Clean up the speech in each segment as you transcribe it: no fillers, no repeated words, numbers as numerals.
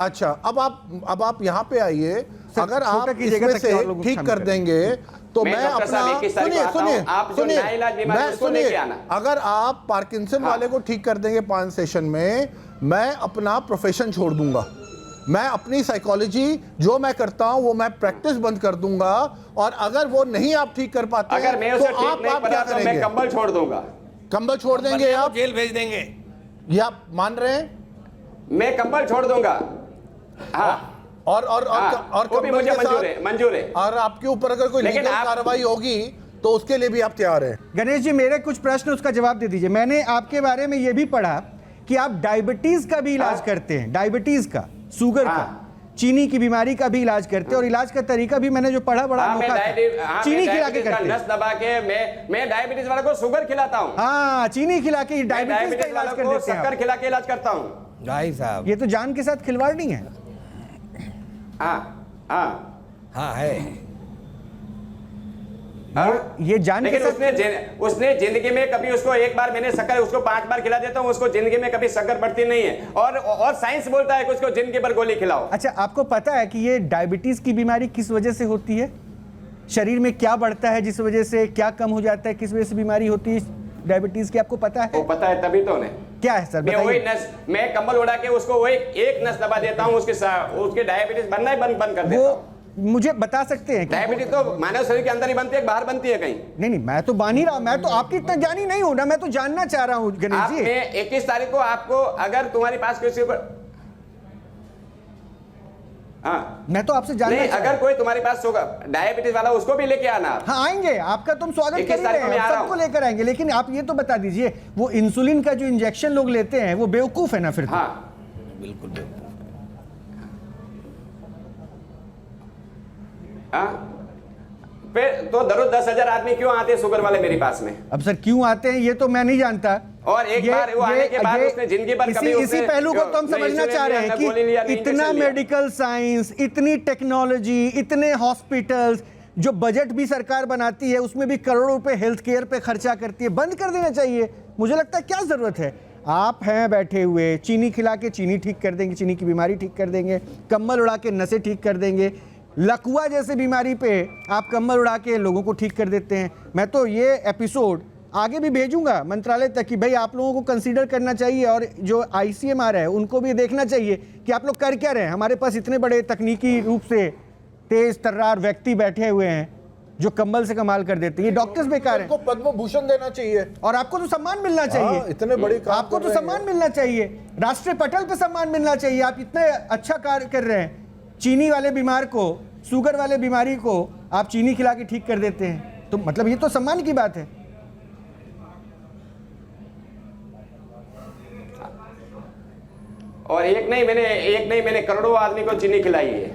अच्छा, अब आप यहाँ पे आइए, अगर आप इसमें से ठीक कर देंगे तो मैं अपना सुनिए, अगर आप पार्किंसन वाले को ठीक कर देंगे 5 सेशन में, मैं अपना प्रोफेशन छोड़ दूंगा। मैं अपनी साइकोलॉजी जो मैं करता हूं वो मैं प्रैक्टिस बंद कर दूंगा, और अगर वो नहीं आप ठीक कर पाते अगर मैं उसे ठीक नहीं पड़ा तो मैं कंबल छोड़ दूंगा। कंबल छोड़ देंगे आप? जेल भेज देंगे। ये आप मान रहे हैं? मैं कंबल छोड़ दूंगा। हाँ, और वो भी मुझे मंजूर है। और आपके ऊपर अगर कोई लीगल कार्रवाई होगी तो उसके लिए भी आप तैयार हैं? गणेश जी, मेरे कुछ प्रश्न, उसका जवाब दे दीजिए। मैंने आपके बारे में यह भी पढ़ा कि आप डायबिटीज का भी इलाज करते हैं, डायबिटीज का, शुगर का, चीनी की बीमारी का भी इलाज करते हैं, और इलाज का तरीका भी मैंने जो पढ़ा बड़ा अनोखा था। चीनी खिला के करते हैं। नस दबा के मैं डायबिटीज वाले को शुगर खिलाता हूँ। हाँ, चीनी खिला के डायबिटीज का इलाज कर देते हैं। शक्कर खिला के इलाज करता हूँ। भाई साहब, ये तो जान के साथ खिलवाड़ नहीं है। हाँ है। ये जान के साथ उसने जिंदगी में कभी, उसको एक बार मैंने शक्कर, उसको 5 बार खिला देता हूँ, उसको जिंदगी में कभी शक्कर बढ़ती नहीं है। और साइंस बोलता है कि उसको जिंदगी भर गोली खिलाओ। अच्छा, आपको पता है कि ये डायबिटीज की बीमारी किस वजह से होती है? शरीर में क्या बढ़ता है जिस वजह से, क्या कम हो जाता है, किस वजह से बीमारी होती है डायबिटीज की? आपको पता है? वो पता है, तभी तो उन्हें। क्या है सर, बताइए। मैं कंबल उड़ा के उसको वो एक नस दबा देता हूँ, उसके डायबिटीज बनना ही बंद कर देता हूँ। मुझे बता सकते हैं? डायबिटीज तो मानव शरीर के अंदर ही बनती है, बाहर बनती है कहीं? नहीं, मैं तो बान ही रहा, मैं तो आपकी इतना ज्ञानी नहीं हूं ना, मैं तो जानना चाह रहा हूं गणेश जी। 21 तारीख को आपको, अगर तुम्हारे पास किसी को, मैं तो आपसे जानना नहीं, अगर कोई तुम्हारे पास डायबिटीज वाला, उसको भी लेके आना। हाँ, आएंगे, आपका तुम स्वागत कर रहे हैं, सबको लेकर आएंगे। लेकिन आप ये तो बता दीजिए, वो इंसुलिन का जो इंजेक्शन लोग लेते हैं वो बेवकूफ है ना फिर? हाँ, बिल्कुल बेवकूफ। फिर तो दररोज 10,000 आदमी क्यों आते हैं शुगर वाले मेरे पास में? अब सर क्यों आते हैं ये तो मैं नहीं जानता। और एक बार वो आने के बाद उसने जिंदगी भर कभी इसी पहलू को तो हम समझना चाह रहे हैं कि इतना मेडिकल साइंस, इतनी टेक्नोलॉजी, इतने हॉस्पिटल्स, जो बजट भी सरकार बनाती है उसमें भी करोड़ों रुपए हेल्थ केयर पे खर्चा करती है, बंद कर देना चाहिए। मुझे लगता है क्या जरूरत है? आप हैं बैठे हुए, चीनी खिला के चीनी ठीक कर देंगे, चीनी की बीमारी ठीक कर देंगे, कम्बल उड़ा के नसें ठीक कर देंगे, लकवा जैसे बीमारी पे आप कम्बल उड़ा के लोगों को ठीक कर देते हैं। मैं तो ये एपिसोड आगे भी भेजूंगा मंत्रालय तक कि भाई आप लोगों को कंसीडर करना चाहिए, और जो ICMR है उनको भी देखना चाहिए कि आप लोग कर क्या रहे हैं। हमारे पास इतने बड़े तकनीकी रूप से तेज तर्रार व्यक्ति बैठे हुए हैं जो कम्बल से कमाल कर देते हैं। ये डॉक्टर्स बेकार हैं। आपको पद्म भूषण देना चाहिए, और आपको तो सम्मान मिलना चाहिए। इतने बड़ी काम आपको तो सम्मान मिलना चाहिए, राष्ट्रीय पटल पे सम्मान मिलना चाहिए। आप इतना अच्छा कार्य कर रहे हैं। चीनी वाले बीमार को, शुगर वाले बीमारी को आप चीनी खिला के ठीक कर देते हैं, तो मतलब ये तो सम्मान की बात है। और एक नहीं मैंने करोड़ों आदमी को चीनी खिलाई है।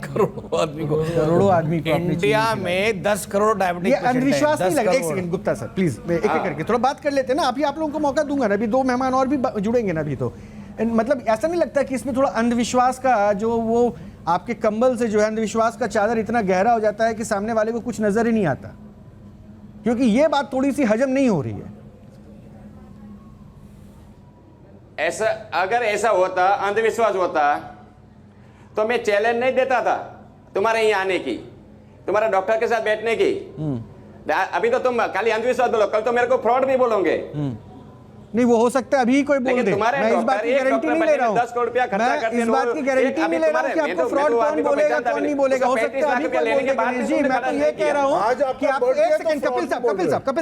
करोड़ों आदमी को इंडिया में 10 करोड़ डायबिटीज। ये अंधविश्वास नहीं लगता? एक सेकंड गुप्ता सर प्लीज, मैं एक एक करके थोड़ा बात कर लेते हैं ना। अभी आप लोगों को मौका दूंगा ना, अभी 2 मेहमान और भी जुड़ेंगे ना अभी। तो मतलब ऐसा नहीं लगता कि इसमें थोड़ा अंधविश्वास का, जो वो आपके कंबल से जो है अंधविश्वास का चादर इतना गहरा हो जाता है कि सामने वाले को कुछ नजर ही नहीं आता? क्योंकि ये बात थोड़ी सी हजम नहीं हो रही है। अगर ऐसा होता, अंधविश्वास होता, तो मैं चैलेंज नहीं देता था तुम्हारे यहाँ आने की, तुम्हारे डॉक्टर के साथ बैठने की। अभी तो तुम खाली अंधविश्वास बोलो, कल तो मेरे को फ्रॉड भी बोलोगे। नहीं, वो हो सकता है अभी कोई बोल दे। मैं इस बात की गारंटी नहीं ले रहा हूं। 10 करोड़ रुपया खर्चा करते हैं। इस बात की गारंटी नहीं ले रहा हूं कि आपको फ्रॉड कौन बोलेगा कौन नहीं बोलेगा। हो सकता है अभी कोई बोल दे गणेश जी। मैं तो ये कह रहा हूं कि आप एक सेकंड, कपिल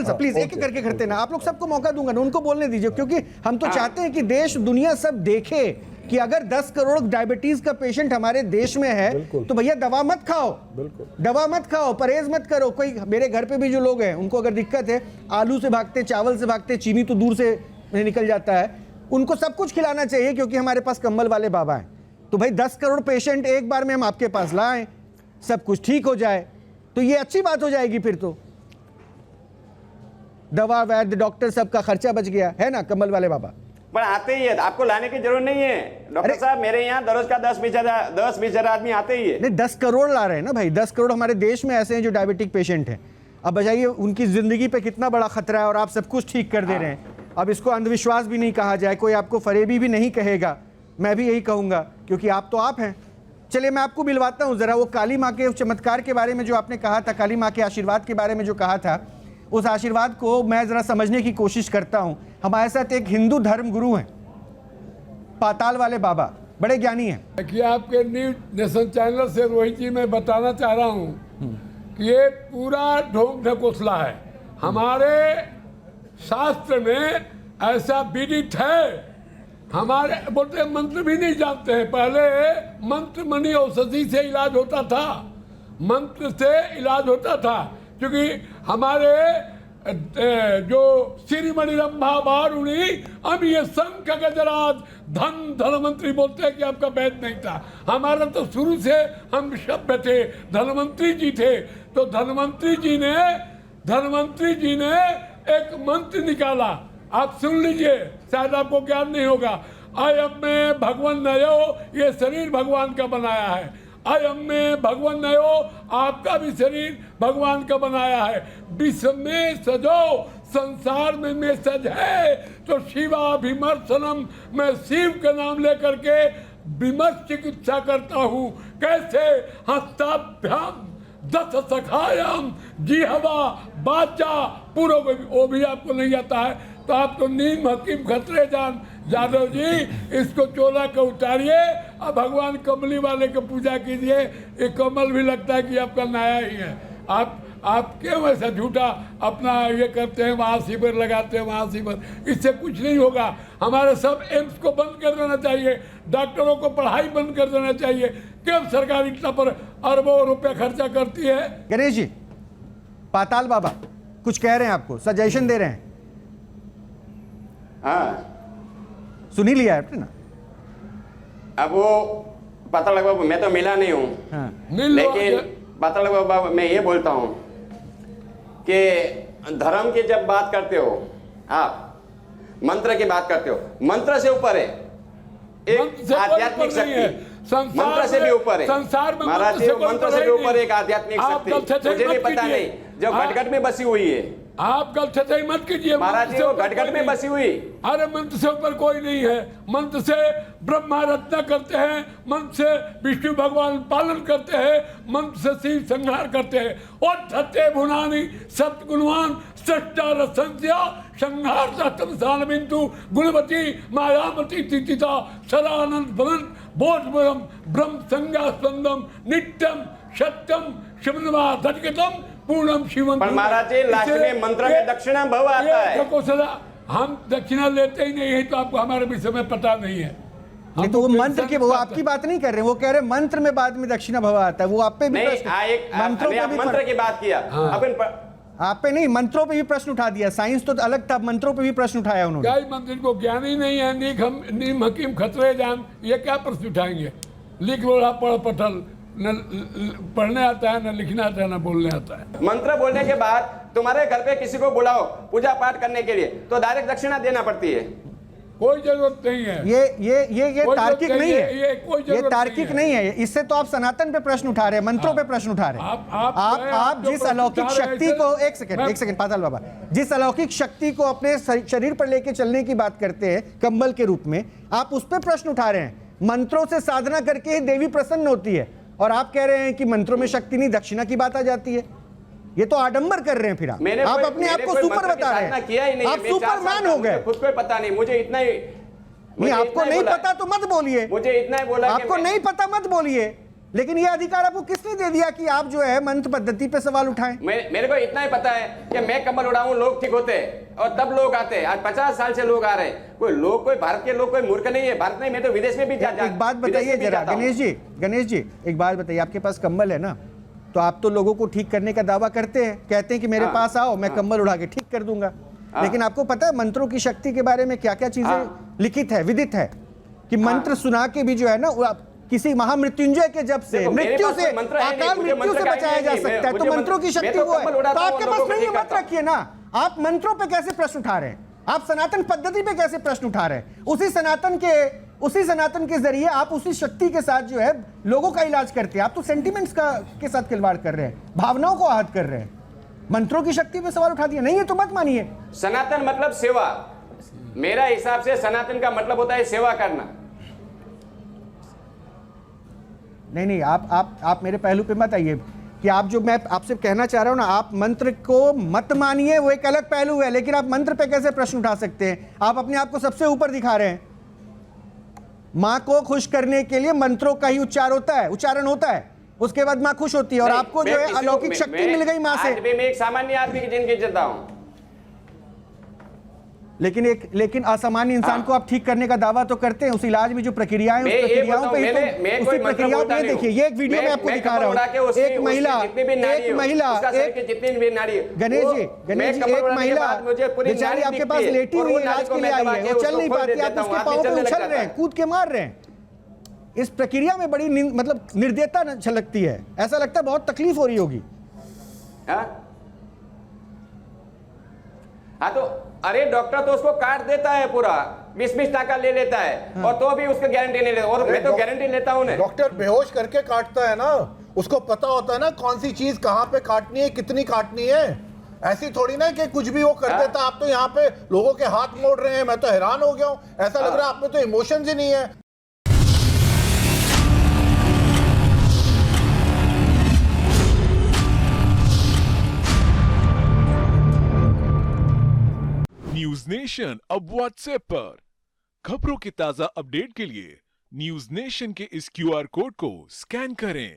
साहब प्लीज एक एक करके करते ना। आप लोग सबको मौका दूंगा ना, उनको बोलने दीजिए, क्योंकि हम तो चाहते हैं कि देश दुनिया सब देखे कि अगर 10 करोड़ डायबिटीज का पेशेंट हमारे देश में है तो भैया दवा मत खाओ, दवा मत खाओ, परहेज मत करो। कोई मेरे घर पे भी जो लोग हैं उनको अगर दिक्कत है, आलू से भागते, चावल से भागते, चीनी तो दूर से निकल जाता है, उनको सब कुछ खिलाना चाहिए क्योंकि हमारे पास कम्बल वाले बाबा हैं। तो भाई 10 करोड़ पेशेंट एक बार में हम आपके पास लाएं, सब कुछ ठीक हो जाए तो ये अच्छी बात हो जाएगी। फिर तो दवा, वैद्य, डॉक्टर सबका खर्चा बच गया है ना, कम्बल वाले बाबा। पर आते ही है, आपको लाने की जरूरत नहीं है डॉक्टर साहब। मेरे यहाँ दररोज का 10-20 हजार आदमी आते ही है। नहीं, 10 करोड़ ला रहे हैं ना भाई। 10 करोड़ हमारे देश में ऐसे हैं जो डायबिटिक पेशेंट हैं। अब बताइए उनकी जिंदगी पे कितना बड़ा खतरा है और आप सब कुछ ठीक कर दे रहे हैं। अब इसको अंधविश्वास भी नहीं कहा जाए, कोई आपको फरेबी भी नहीं कहेगा, मैं भी यही कहूंगा, क्योंकि आप तो आप हैं। चलिए मैं आपको मिलवाता हूं जरा वो काली माँ के चमत्कार के बारे में जो आपने कहा था, काली माँ के आशीर्वाद के बारे में जो कहा था, उस आशीर्वाद को मैं जरा समझने की कोशिश करता हूं। हमारे साथ एक हिंदू धर्म गुरु हैं, पाताल वाले बाबा, बड़े ज्ञानी हैं। देखिए, आपके न्यूज नेशन चैनल से रोहित जी मैं बताना चाह रहा हूँ कि ये पूरा ढोंग ढकोसला है। हमारे शास्त्र में ऐसा विदित है, हमारे बोलते मंत्र भी नहीं जानते हैं। पहले मंत्र मणि औषधि से इलाज होता था, मंत्र से इलाज होता था, क्योंकि हमारे जो श्रीमणि रंभा वारुणी अब ये शंख गजराज धनवंतरी बोलते हैं कि आपका वैद नहीं था। हमारा तो शुरू से हम सभ्य थे, धनवंतरी जी थे। तो धनवंतरी जी ने एक मंत्र निकाला, आप सुन लीजिए, शायद आपको ज्ञान नहीं होगा। अयम में भगवान नयो, ये शरीर भगवान का बनाया है। अयम में भगवान नयो, आपका भी शरीर भगवान का बनाया है। विश्व में सजो, संसार में मैं सज है। तो शिवाभिमर्शनम, मैं शिव का नाम लेकर के विमर्श चिकित्सा करता हूँ। कैसे? हस्ताभ्याम 10 सखायाम जिह्वा वाचा पूरो, वो भी आपको नहीं आता है। तो आप तो नीम हकीम खतरे जान यादव जी, इसको चोला को उतारिए और भगवान कमली वाले को पूजा कीजिए। ये कमल भी लगता है कि आपका नया ही है। आप क्यों ऐसा झूठा अपना ये करते हैं, वहाँ शिविर लगाते हैं, वहाँ शिविर, इससे कुछ नहीं होगा। हमारे सब एम्स को बंद कर देना चाहिए, डॉक्टरों को पढ़ाई बंद कर देना चाहिए। क्यों सरकार इतना पर अरबों रुपया खर्चा करती है? गणेश जी, पाताल बाबा कुछ कह रहे हैं, आपको सजेशन दे रहे हैं। हाँ, सुनी लिया आपने ना? अब वो पता लगा, मैं तो मिला नहीं हूँ, हाँ। लेकिन पता लगा मैं ये बोलता हूँ कि धर्म की जब बात करते हो आप, मंत्र की बात करते हो, मंत्र से ऊपर है एक आध्यात्मिक शक्ति, मंत्र से भी ऊपर है महाराज जी, मंत्र से भी ऊपर एक आध्यात्मिक शक्ति, मुझे भी पता नहीं, जो घट में बसी हुई है। आप गलत सही मत कीजिए महाराज जी, वो घट में बसी हुई। अरे मंत्र से ऊपर कोई नहीं है। मंत्र से ब्रह्मा रचना करते हैं, मंत्र से विष्णु भगवान पालन करते हैं, मंत्र से शिव संहार करते हैं। और धत्ते भुनानी सत्गुणवान सृष्टा रसंस्या संहार सतम साल बिंदु गुणवती मायामती तिथिता सदानंद भवन बोधवरम ब्रह्म संज्ञा स्पंदम नित्यम सत्यम शिवनवा धटकतम पूर्णम शिवम। पर महाराज जी, लास्ट में मंत्र में दक्षिणा भव आता है। हम दक्षिणा लेते ही नहीं है, तो आपको हमारे विषय में पता नहीं है। नहीं तो वो मंत्र के, वो आपकी बात नहीं कर रहे, वो कह रहे मंत्र में बाद में दक्षिणा भव आता है। वो आप पे भी मंत्र की बात किया, आप पे नहीं, मंत्रों पे भी प्रश्न उठा दिया। साइंस तो अलग था, मंत्रों पे भी प्रश्न उठाया उन्होंने। क्या मंत्र को ज्ञान ही नहीं है? नीम हकीम खतरे जान, ये क्या प्रश्न उठाएंगे? लिख लो, पढ़ पठल, न पढ़ने आता है, न लिखना आता है, न बोलने आता है। मंत्र बोलने के बाद तुम्हारे घर पे किसी को बुलाओ पूजा पाठ करने के लिए, तो डायरेक्ट दक्षिणा देना पड़ती है। कोई जरूरत नहीं है। ये तार्किक नहीं है, ये तार्किक नहीं है। इससे तो आप सनातन पे प्रश्न उठा रहे हैं, मंत्रों पे प्रश्न उठा रहे हैं। आप जिस अलौकिक शक्ति को, एक सेकंड पाताल बाबा, जिस अलौकिक शक्ति को अपने शरीर पर लेके चलने की बात करते हैं कंबल के रूप में, आप उस पर प्रश्न उठा रहे हैं। मंत्रों से साधना करके ही देवी प्रसन्न होती है, और आप कह रहे हैं कि मंत्रों में शक्ति नहीं, दक्षिणा की बात आ जाती है। ये तो आडंबर कर रहे हैं। फिर आप अपने आप को सुपर बता रहे हैं, आप सुपरमैन हो गए। खुद को पता नहीं, मुझे इतना ही नहीं, आपको नहीं पता तो मत बोलिए, मुझे इतना ही बोला, आपको नहीं पता मत बोलिए। लेकिन ये अधिकार आपको किसने दे दिया कि आप जो है मंत्र पद्धति पे सवाल उठाएं? मेरे को इतना ही पता है कि मैं कमल उड़ाऊं, लोग ठीक होते हैं, और तब लोग आते हैं। आज 50 साल से लोग आ रहे हैं। कोई भारत के लोग कोई मूर्ख नहीं है। भारत नहीं, मैं तो विदेश में भी एक बात बताइए जरा गणेश जी, एक बात बताइए, आपके पास कंबल है ना, तो आप तो लोगों को ठीक करने का दावा करते हैं, कहते हैं कि मेरे पास आओ, मैं कंबल उड़ा के ठीक कर दूंगा। लेकिन आपको पता है मंत्रों की शक्ति के बारे में क्या क्या चीजें लिखित है, विदित है, कि मंत्र सुना के भी जो है ना, किसी महामृत्युंजय के जब से मृत्यु से, अकाल मृत्यु से बचाया जा सकता है। तो मंत्रों की शक्ति वो है, तो आपके पास नहीं, मत रखिए ना। आप मंत्रों पे कैसे प्रश्न उठा रहे हैं? आप सनातन पद्धति पे कैसे प्रश्न उठा रहे हैं? उसी सनातन के जरिए आप उसी शक्ति के साथ जो है लोगों का इलाज करते हैं। आप तो सेंटिमेंट्स के साथ खिलवाड़ कर रहे हैं, भावनाओं को आहत कर रहे हैं। मंत्रों की शक्ति पे सवाल उठा दिया, नहीं है तो मत मानिए। सनातन मतलब सेवा। मेरा हिसाब से सनातन का मतलब होता है सेवा करना। नहीं नहीं, आप मेरे पहलू पे मत आइए कि आप जो मैं आपसे कहना चाह रहा हूं ना, आप मंत्र को मत मानिए, वो एक अलग पहलू है, लेकिन आप मंत्र पे कैसे प्रश्न उठा सकते हैं? आप अपने आप को सबसे ऊपर दिखा रहे हैं। मां को खुश करने के लिए मंत्रों का ही उच्चारण होता है, उसके बाद मां खुश होती है, और नहीं, आपको जो मैं है किसी को- अलौकिक शक्ति मैं- मिल गई मां से। आज भी मैं एक सामान्य आदमी की जिंदगी जीता हूं। लेकिन असामान्य इंसान को आप ठीक करने का दावा तो करते हैं, उस इलाज में जो प्रक्रियाएं, उस मैं ये प्रक्रियाओं बताऊं, पे मैं उसी कोई मंत्र प्रक्रियाओं बोलता पे नहीं देखिए, हूं। ये एक वीडियो मैं आपको दिखा रहा हूं। एक महिला, जितनी भी नाड़ी एक हो, महिला, उसका शरीर एक की जितनी भी नाड़ी हो, गणेश वो- जी, मैं कपड़ा एक उड़ाने के महिला बाद मुझे पूरी बेचारी नाड़ी आपके दिखती पास है, लेटी और हुई वो इलाज नाड़ी को के लिए मैं आई दबा है, के वो चल उसको नहीं खोल पाती, देता आप हूं, उसके आदमी पांव पे चलने लग उछल जाता रहे हैं, है। कूद के मार रहे हैं। इस प्रक्रिया में बड़ी मतलब निर्दयता झलकती है, ऐसा लगता है बहुत तकलीफ हो रही होगी। हाँ तो अरे डॉक्टर तो उसको काट देता है पूरा, 20-20 टाका ले लेता है, और तो भी उसको गारंटी नहीं लेता, और मैं तो गारंटी लेता हूं ना। डॉक्टर बेहोश करके काटता है ना, उसको पता होता है ना कौन सी चीज कहां पे काटनी है, कितनी काटनी है। ऐसी थोड़ी ना कि कुछ भी वो कर देता। आप तो यहाँ पे लोगों के हाथ मोड़ रहे हैं, मैं तो हैरान हो गया हूँ। ऐसा लग रहा है आप में तो इमोशंस ही नहीं है। न्यूज नेशन अब व्हाट्सएप पर खबरों के ताजा अपडेट के लिए न्यूज नेशन के इस क्यूआर कोड को स्कैन करें